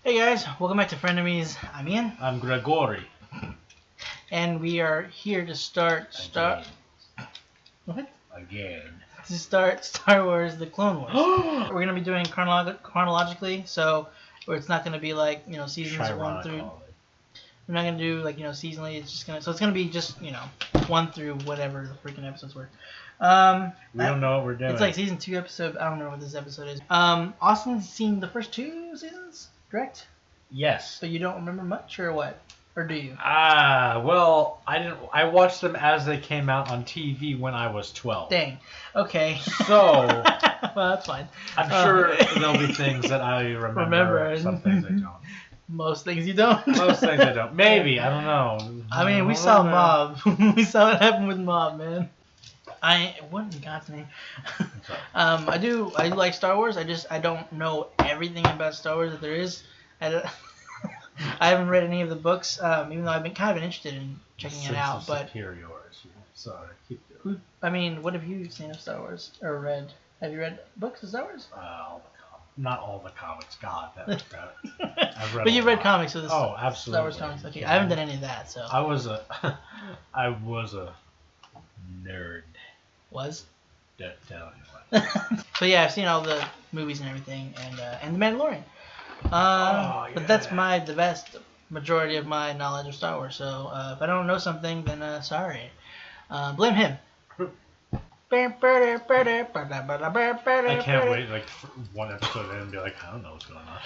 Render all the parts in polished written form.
Hey guys, welcome back to Frenemies. I'm Ian. I'm Gregory. And we are here to start Star Wars: The Clone Wars. We're gonna be doing chronologically, so where it's not gonna be like seasons 1 through. We're not gonna do like seasonally. It's just gonna be just 1 through whatever the freaking episodes were. We don't know what we're doing. It's like season 2 episode. I don't know what this episode is. Austin's seen the first 2 seasons, correct? Yes. So you don't remember much, or what? Or do you? Well, I didn't. I watched them as they came out on TV when I was 12. Dang. Okay. So. Well, that's fine. I'm sure there'll be things that I remember. Some things I don't. Most things you don't. Most things I don't. Maybe. I don't know. I mean, we saw Mob. We saw what happened with Mob, man. What in God's name? I do like Star Wars. I don't know everything about Star Wars that there is. I haven't read any of the books, even though I've been kind of interested in checking it out. But superiority. Sorry, keep doing. I mean, what have you seen of Star Wars or read? Have you read books of Star Wars? Not all the comics. God, I've read. But you've read comics of the absolutely. Star Wars comics. Okay, I haven't done any of that. So I was a nerd. Was? Tell you what. So yeah, I've seen all the movies and everything, and The Mandalorian. But that's the vast majority of my knowledge of Star Wars. So if I don't know something, then sorry. Blame him. I can't wait like for one episode in and be like, I don't know what's going on.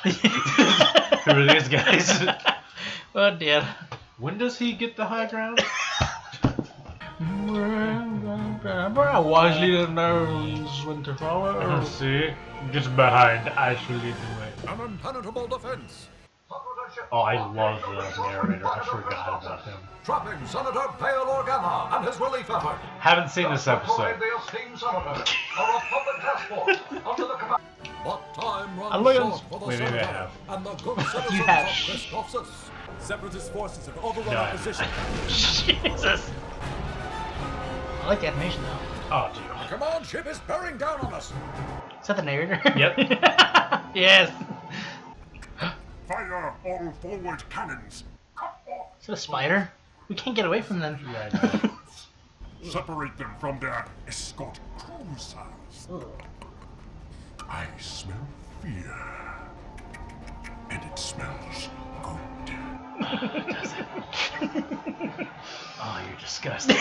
Who are these guys? Oh dear. When does he get the high ground? Wisely knows when to follow. See? Gets behind actually the way. An impenetrable defense. Oh, I love the narrator. I forgot about him. Trapping Senator Bail Organa and his relief effort. Haven't seen this episode. But time runs short for the Wait, maybe I Senator have. and the good citizens You have. of Christophsis. Separatist forces have overrun No, our I position. Jesus. I like the animation though. Oh, dear. The command ship is bearing down on us. Is that the narrator? Yep. Yes. Fire all forward cannons. Is that a spider? We can't get away from them. Yeah, I know. Separate them from their escort cruisers. I smell fear. And it smells good. Oh, you're disgusting.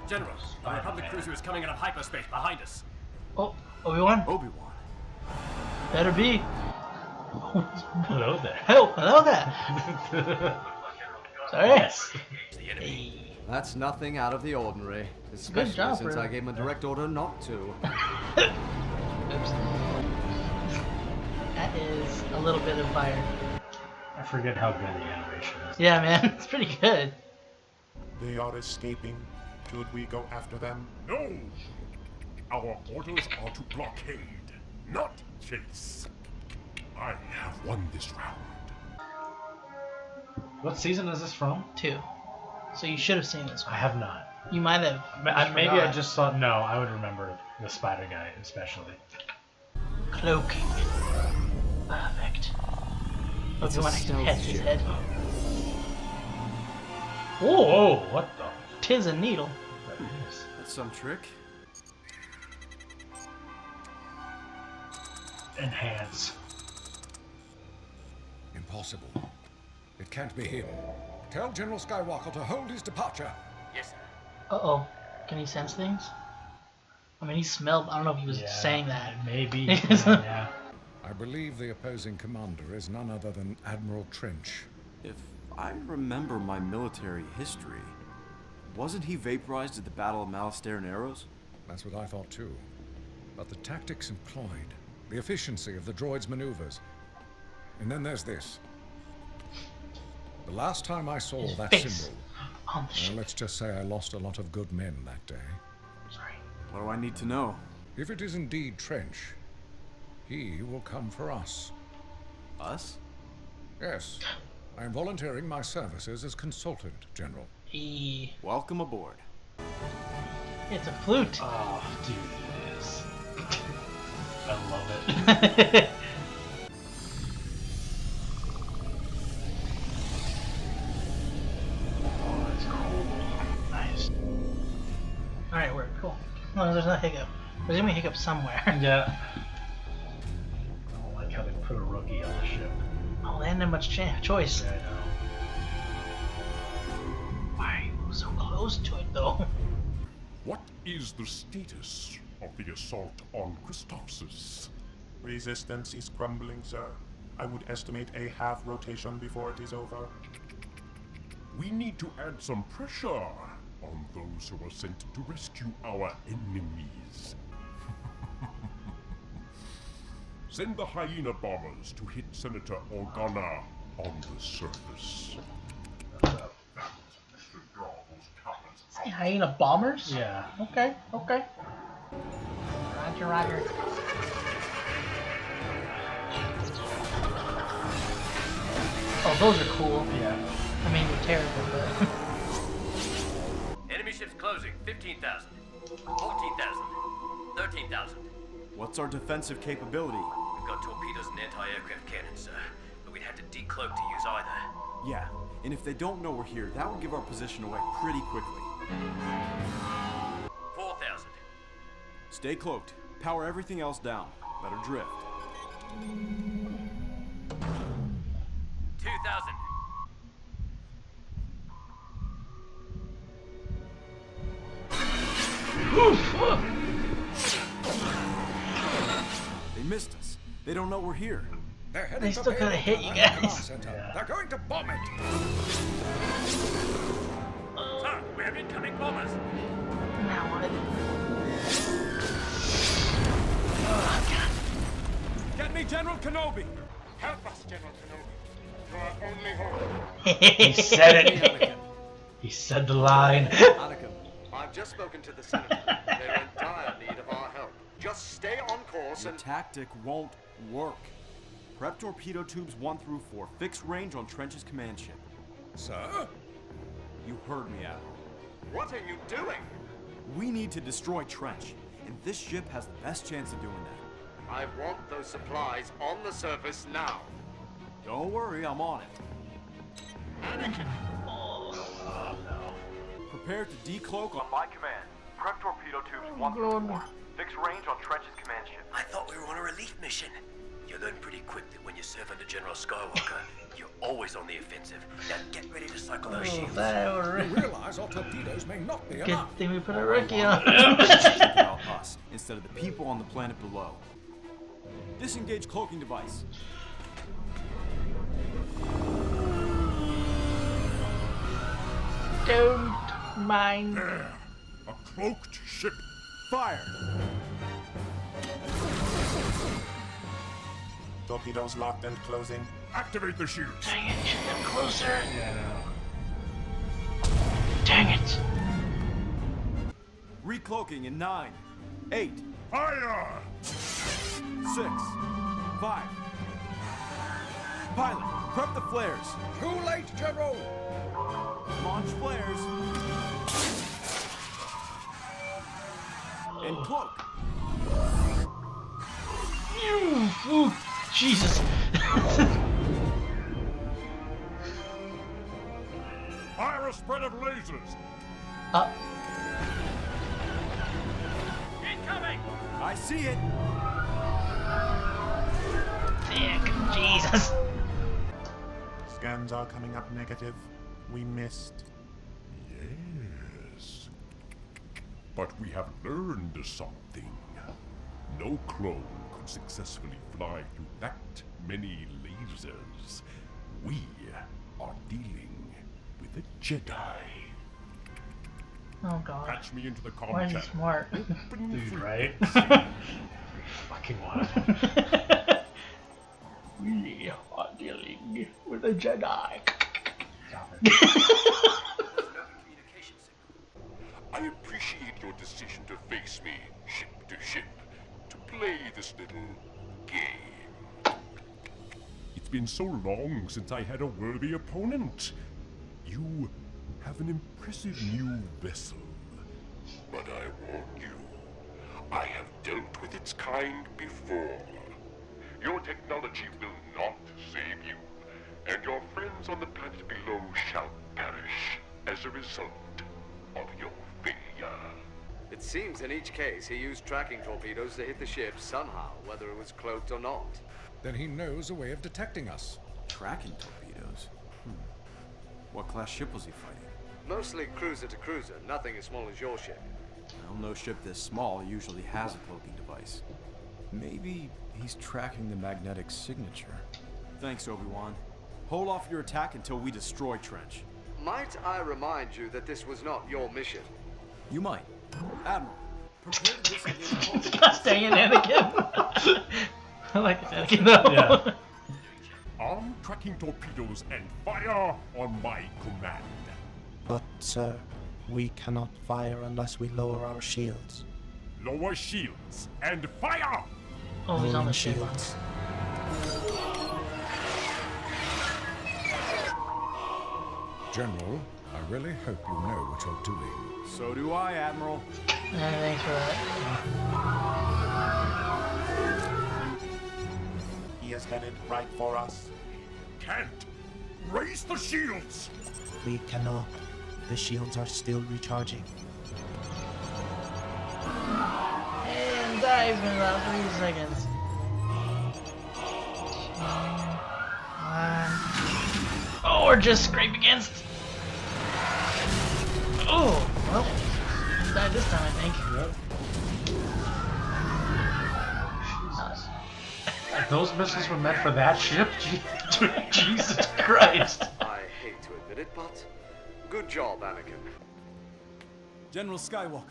General, the Republic cruiser is coming out of hyperspace behind us. Oh, Obi-Wan? Obi-Wan. Better be. Hello there. Hello there. Sorry. Yes. The enemy. That's nothing out of the ordinary, Good especially job, since Bert. I gave him a direct order not to. Oops. That is a little bit of fire. I forget how good the animation is. Yeah, man. It's pretty good. They are escaping. Should we go after them? No! Our orders are to blockade, not chase. I have won this round. What season is this from? 2. So you should have seen this I one. have not. You might have. Maybe I just saw. No, I would remember the spider guy especially. Cloaking. Perfect. It's a Obi-Wan stealth hits his ship. head. Whoa! What the? Tis a needle. That is. That's some trick. Enhance. Impossible. It can't be him. Tell General Skywalker to hold his departure. Yes, sir. Uh-oh. Can he sense things? I mean, he smelled. I don't know if he was saying that. Maybe. Yeah. I believe the opposing commander is none other than Admiral Trench. If I remember my military history, wasn't he vaporized at the Battle of Malastare and Arrows? That's what I thought too. But the tactics employed, the efficiency of the droid's maneuvers. And then there's this. The last time I saw His that face symbol, on the ship. let's just say I lost a lot of good men that day. Sorry. What do I need to know? If it is indeed Trench, he will come for us. Us? Yes, I am volunteering my services as consultant, General. Welcome aboard. It's a flute. Oh, dude, it is. I love it. hiccup. There's gonna be a hiccup somewhere. Yeah. I don't like how they put a rookie on the ship. Oh, they didn't have much choice. Yeah, I know. Why are you so close to it, though? What is the status of the assault on Christophsis? Resistance is crumbling, sir. I would estimate a half rotation before it is over. We need to add some pressure on those who are sent to rescue our enemies. Send the hyena bombers to hit Senator Organa on the surface. Say hyena bombers? Yeah. Okay. Roger. Oh, those are cool. Yeah. I mean, they're terrible, but... Enemy ships closing. 15,000. 14,000. 13,000. What's our defensive capability? We've got torpedoes and anti-aircraft cannons, sir. But we'd have to decloak to use either. Yeah, and if they don't know we're here, that would give our position away pretty quickly. 4,000. Stay cloaked. Power everything else down. Better drift. 2,000. They missed us. They don't know we're here. They're heading They to still bail coulda hit on you the guys. command center. They're going to bomb it. Sir, we have incoming bombers. Now what? Oh, God. Get me General Kenobi! Help us, General Kenobi. You are only hope. He said it. Anakin. He said the line. Anakin, I've just spoken to the Senator. They're in dire need of our help. Just stay on course Your and... tactic won't work. Prep torpedo tubes 1 through 4. Fixed range on Trench's command ship. Sir? You heard me, Admiral. What are you doing? We need to destroy Trench, and this ship has the best chance of doing that. I want those supplies on the surface now. Don't worry, I'm on it. Anakin! Oh no. Prepare to decloak on... My command. Prep torpedo tubes 1 through 4. Fixed range on Trench's command ship. I thought we were on a relief mission. You learn pretty quick that when you serve under General Skywalker, you're always on the offensive. Now get ready to cycle those shields. You realize our torpedoes may not be Good enough. thing we put a rookie on. about us instead of the people on the planet below. Disengage cloaking device. Don't mind. There. A cloaked ship. Fire! Torpedoes locked and closing. Activate the shields. Dang it, should have been closer. Yeah, no. Dang it. Recloaking in 9, 8, Fire! 6, 5. Pilot, prep the flares. Too late, General. Launch flares. And cloak. Ooh, Jesus. Fire a spread of lasers. Incoming! I see it. Dick, Jesus. Scans are coming up negative. We missed. Yes. But we have learned something. No clone could successfully fly through that many lasers. We are dealing with a Jedi. Oh, God. Patch me into the comm Why is he channel. smart? Dude, right? Fucking one. We are dealing with a Jedi. Stop it. There's an open communication signal. I appreciate your decision to face me ship to ship, to play this little game. It's been so long since I had a worthy opponent. You have an impressive new vessel. But I warn you, I have dealt with its kind before. Your technology will not save you, and your friends on the planet below shall perish as a result of your failure. It seems in each case he used tracking torpedoes to hit the ship somehow, whether it was cloaked or not. Then he knows a way of detecting us. Tracking torpedoes? What class ship was he fighting? Mostly cruiser to cruiser, nothing as small as your ship. Well, no ship this small usually has a cloaking device. Maybe he's tracking the magnetic signature. Thanks, Obi-Wan. Hold off your attack until we destroy Trench. Might I remind you that this was not your mission? You might. Admiral, prepare to disengage. Gosh dang it, Anakin. I like this Anakin though. Yeah. Arm tracking torpedoes and fire on my command. But, sir, we cannot fire unless we lower our shields. Lower shields and fire! Oh, he's on Lowering the ship. shields. General, I really hope you know what you're doing. So do I, Admiral. Thanks for that. He is headed right for us. Can't! Raise the shields! We cannot. The shields are still recharging. And dive in about 3 seconds. Oh, or just scrape against. Oh, well, he died this time, I think. Yep. Those missiles were meant for that ship? Jesus Christ. I hate to admit it, but good job, Anakin. General Skywalker,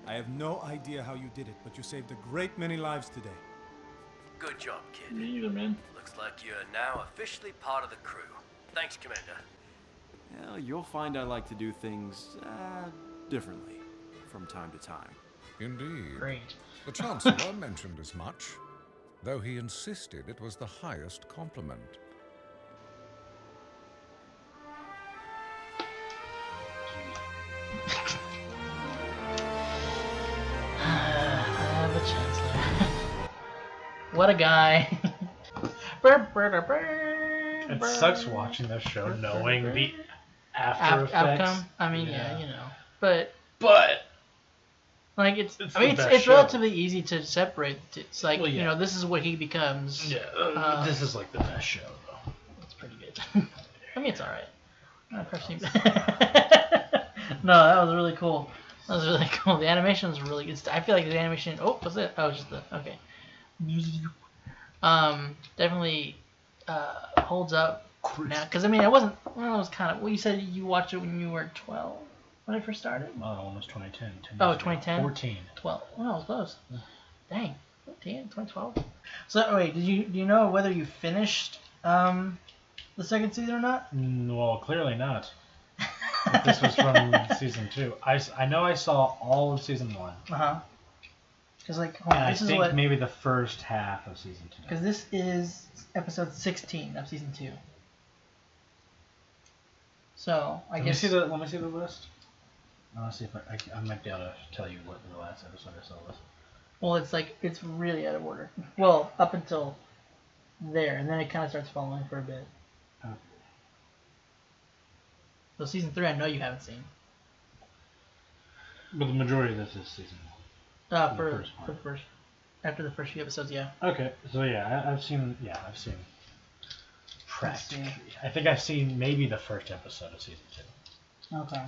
I have no idea how you did it, but you saved a great many lives today. Good job, kid. Me either, man. Looks like you're now officially part of the crew. Thanks, Commander. Well, you'll find I like to do things differently from time to time. Indeed. Great. The Chancellor mentioned as much, though he insisted it was the highest compliment. The Chancellor. What a guy. It sucks watching this show knowing the after effects. Outcome. I mean, yeah, you know, but But like it's It's I mean, the it's, best it's show. relatively easy to separate. It's like Well, yeah. you know, this is what he becomes. yeah, this is like the best show though. It's pretty good. I mean, it's all right. Not personally. No, that was really cool. That was really cool. The animation was really good. I feel like the animation. Oh, what's it? Oh, just the okay. Definitely holds up now. Because I mean, it wasn't. Well, it was kind of. Well, you said you watched it when you were 12 when it first started. Oh, almost 2010. 10 Oh, years ago. 2010? 14. 12. Well, it was close. Dang. 2012. So wait, do you know whether you finished the second season or not? Well, clearly not. If this was from season 2. I know I saw all of season 1. Because like, And I this is think what. maybe the first half of season 2. Because this is episode 16 of season 2. So I Let guess. me see the list. I want to see if I might be able to tell you what the last episode I saw was. Well, it's like it's really out of order. Well, up until there, and then it kind of starts falling for a bit. Oh. So season 3, I know you haven't seen. But the majority of this is season 1. For the first the first, after the first few episodes, yeah. Okay, so yeah, I've seen practically. I think I've seen maybe the first episode of season 2. Okay.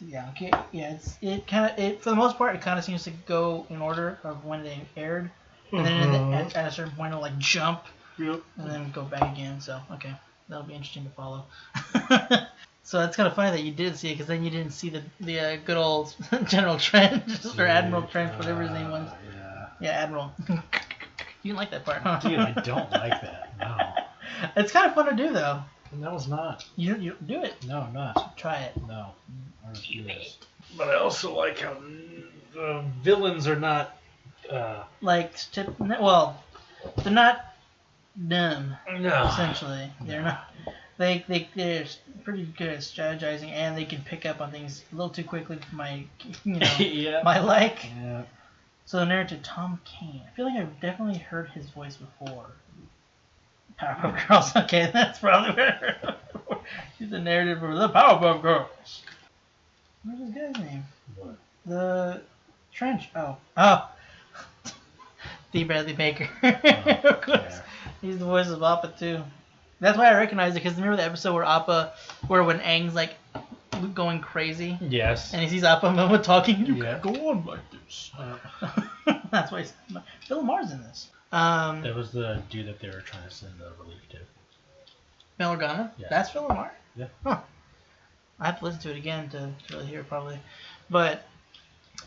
Yeah. Okay. Yeah. It for the most part, it kind of seems to go in order of when they aired, and then at a certain point it'll like jump, Yep. and then go back again. So okay, that'll be interesting to follow. So it's kind of funny that you did see it, because then you didn't see the good old General Trench or Admiral Trench, whatever his name was. Yeah, Admiral. You didn't like that part, huh? Dude, I don't like that. No. It's kind of fun to do though. No, it's not. You do it. No, I'm not. Try it. No. But I also like how the villains are not. Like, well, they're not dumb. No. Essentially, they're not. They're pretty good at strategizing, and they can pick up on things a little too quickly for my, Yeah. my like. Yeah. So the narrator Tom Kane. I feel like I've definitely heard his voice before. Powerpuff Girls. Okay, that's probably where I heard him before. He's the narrator for the Powerpuff Girls. What's this guy's name? What? The Trench. Oh. D. Bradley Baker. Of course. Yeah. He's the voice of Appa too. That's why I recognize it, because remember the episode where when Aang's like going crazy? Yes. And he sees Appa and Momo talking, you Yeah. can go on like this. That's why Phil Lamar's in this. That was the dude that they were trying to send the relief to. Mel Organa? Yeah. That's Phil Lamar? Yeah. Huh. I have to listen to it again to really hear it probably. But,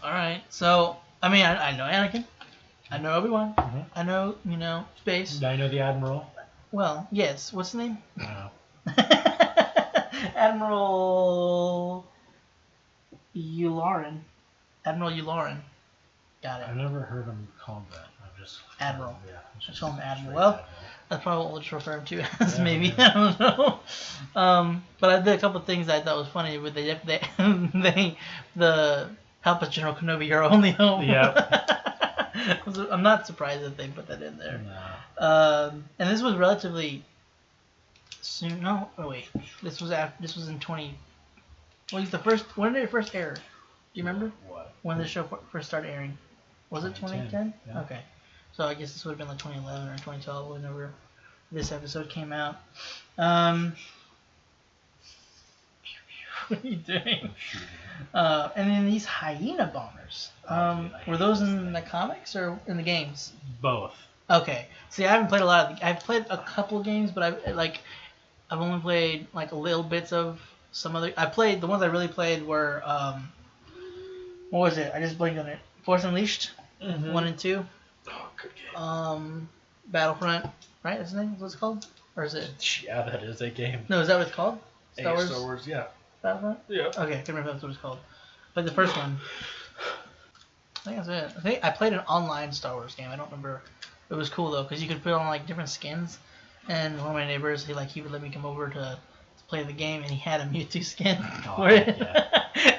alright. So, I mean, I know Anakin. I know Obi-Wan. Mm-hmm. I know, Space. Now you know the Admiral? Well, yes. What's his name? No. Admiral Yularen. Admiral Yularen. Got it. I've never heard him called that. I've just... Admiral. Yeah. I call him Admiral. straight Well, that's probably what we'll just refer him to as, Yeah, maybe. yeah. I don't know. But I did a couple things that I thought was funny. With the help us General Kenobi, your only hope. Yeah. I'm not surprised that they put that in there. No. And this was relatively soon. No, oh wait. This was in 20. Well, he's the first. When did it first air? Do you remember? What? When the show first started airing? Was it 2010? Yeah. Okay. So I guess this would have been like 2011 or 2012 whenever this episode came out. What are you doing? And then these hyena bombers. Were those in the comics or in the games? Both. Okay. See, I haven't played a lot of. I've played a couple games, but I've only played like little bits of some other. I played the ones I really played were what was it? I just blanked on it. Force Unleashed, 1 and 2. Oh, good game. Battlefront, right? That's the name. What's it called? Or is it? Yeah, that is a game. No, is that what it's called? Star Wars, yeah. Battlefront? Yeah. Okay, I can't remember if that's what it's called. But the first one. I think that's it. I think I played an online Star Wars game. I don't remember. It was cool though, because you could put on like different skins. And one of my neighbors, he would let me come over to play the game, and he had a Mewtwo skin. Oh, yeah.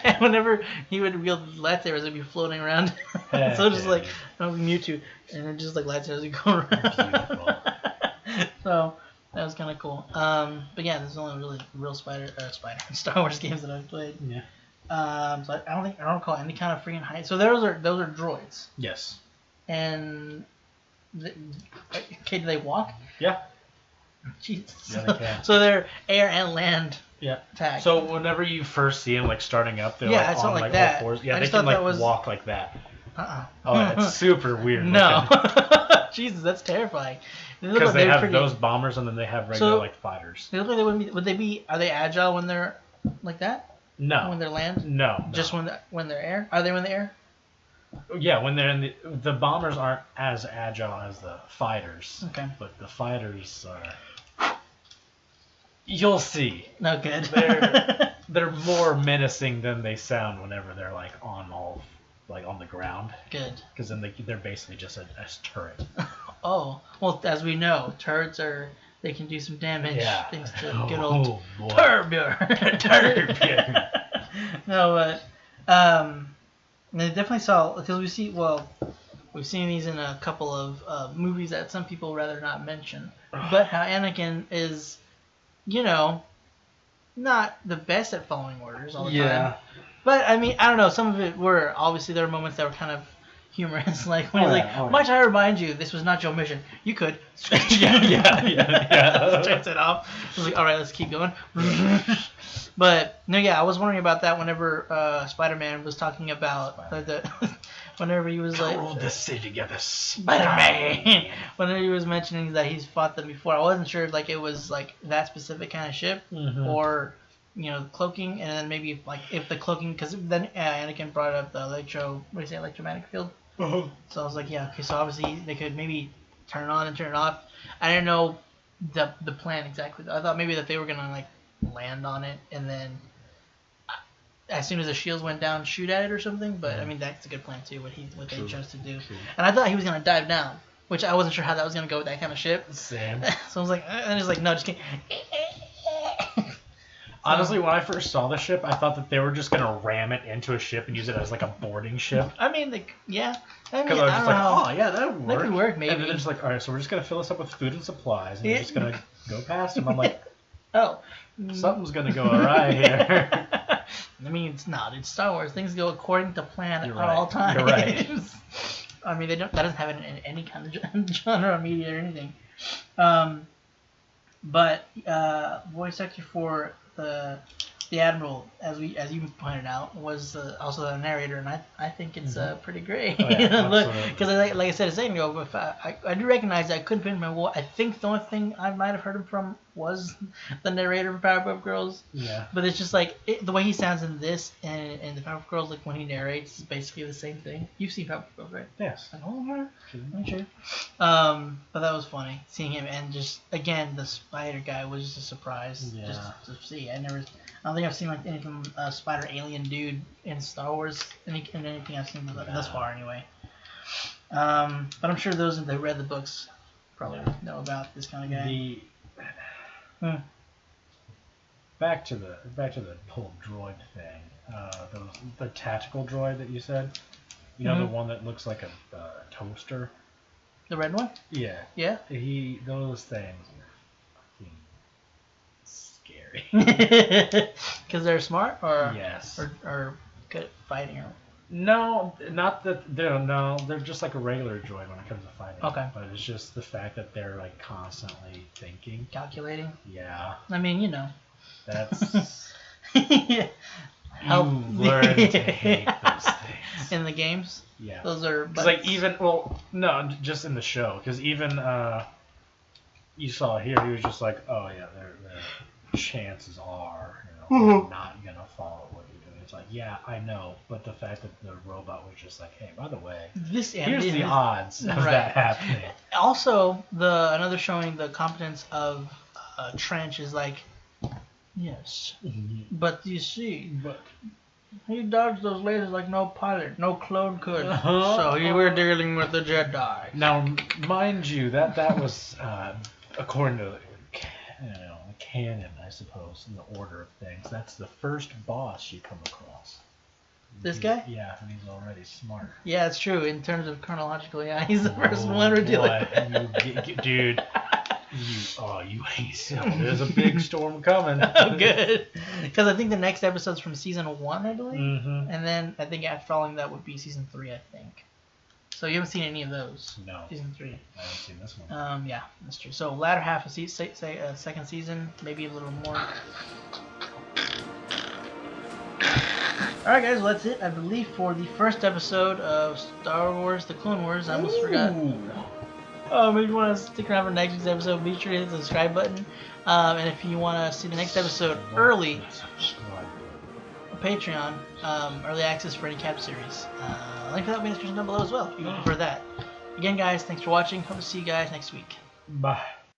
And whenever he would wield lightsabers, it'd be floating around. So just like Mewtwo, and it just like lightsabers would go around. Beautiful. So that was kind of cool. But yeah, there's only really real Star Wars games that I've played. Yeah. So I don't recall any kind of freaking height. So those are droids. Yes. And okay, do they walk? Yeah. Jesus. Yeah, they can. So they're air and land. Yeah. Tag. So whenever you first see them like starting up, they're Yeah, like it's not on like like that. all fours. Yeah, I they just can thought like that was- walk like that. Uh-uh. Oh, it's super weird. No. Jesus, that's terrifying. Because they have pretty, those bombers and then they have regular So- like fighters. They look like they wouldn't be. Would they be? Are they agile when they're like that? No. When they're land? No. Just when they're air? Are they when they're air? Yeah, when they're in the bombers aren't as agile as the fighters. Okay. But the fighters are. You'll see. No good. They're more menacing than they sound whenever they're like on the ground. Good. Because then they're basically just a turret. Oh well, as we know, turrets they can do some damage. Yeah. Thanks to good old boy. Turbine. No, but they definitely saw, because we've seen these in a couple of movies that some people rather not mention. But how Anakin is, not the best at following orders all the time. But I mean, I don't know. Some of it were obviously there were moments that were kind of humorous, like when he's like, "Might I remind you, this was not your mission. You could." yeah. Turns it off. I was like, "All right, let's keep going." But no, yeah, I was wondering about that whenever Spider-Man was talking about whenever he was like, "Hold this city together, Spider-Man." Whenever he was mentioning that he's fought them before, I wasn't sure if like it was like that specific kind of ship or cloaking, and then maybe if the cloaking, because then Anakin brought up the electromagnetic field. So I was like, yeah, okay, so obviously they could maybe turn it on and turn it off. I didn't know the plan exactly. I thought maybe that they were gonna like land on it and then as soon as the shields went down, shoot at it or something. But I mean, that's a good plan too. What they chose to do. And I thought he was gonna dive down, which I wasn't sure how that was gonna go with that kind of ship. Same. So I was like, and he's like, no, just kidding. Honestly, when I first saw the ship, I thought that they were just gonna ram it into a ship and use it as like a boarding ship. I mean, yeah. Because I was just like, oh yeah, that would work. That could work, maybe. And then they're just like, all right, so we're just gonna fill this up with food and supplies, and we're just gonna go past them. I'm like, oh, something's gonna go awry here. I mean, it's not. It's Star Wars. Things go according to plan You're at all right. times. You're right. I mean, that doesn't have any kind of genre of media or anything. But voice actor for the Admiral, as you pointed out, was also the narrator, and I think it's pretty great. Oh, yeah, Look, because like I said a second ago, if I do recognize that I couldn't pin my I think the only thing I might have heard him from was the narrator for Powerpuff Girls. Yeah. But it's just like the way he sounds in this and the Powerpuff Girls, like when he narrates, is basically the same thing. You've seen Powerpuff Girls, right? Yes. Like, oh, I'm sure. But that was funny seeing him, and just again the spider guy was just a surprise. Yeah. Just to see. I don't think I've seen like any from Spider Alien dude in Star Wars, in anything I've seen thus far anyway. But I'm sure those that read the books probably know about this kind of guy. Back to the whole droid thing. The tactical droid that you said, the one that looks like a toaster. The red one? Yeah. Yeah. Those things are scary. Because they're smart, or yes, or good at fighting, or no, not that they're just like a regular droid when it comes to fighting. Okay. But it's just the fact that they're like constantly thinking, calculating. Yeah. I mean, That's yeah. You learn to hate those things in the games. Yeah. Those are like just in the show, because even you saw here he was just like, oh yeah, their chances are they're not gonna follow what you're doing. It's like, yeah, I know, but the fact that the robot was just like, hey, by the way, here's the odds of that happening. Also, another showing the competence of Trench is like, yes, but you see, he dodged those lasers like no pilot, no clone could. So we're dealing with the Jedi. Now, mind you, that was according to canon, I suppose, in the order of things. That's the first boss you come across. This guy? Yeah, and he's already smart. Yeah, it's true. In terms of chronological, yeah, he's the first one we're dealing with. Dude. You hate him. There's a big storm coming. Oh, good. Because I think the next episode's from season 1, I believe. Mm-hmm. And then I think after following that would be season 3, I think. So you haven't seen any of those? No. Season 3. I haven't seen this one. Yeah, that's true. So latter half of second season, maybe a little more. Alright guys, well that's it, I believe, for the first episode of Star Wars The Clone Wars. I almost forgot. If you want to stick around for next week's episode, be sure to hit the subscribe button. And if you want to see the next episode early, Patreon, early access for any cap series. Link for that will be in the description down below as well, if you prefer that. Again, guys, thanks for watching. Hope to see you guys next week. Bye.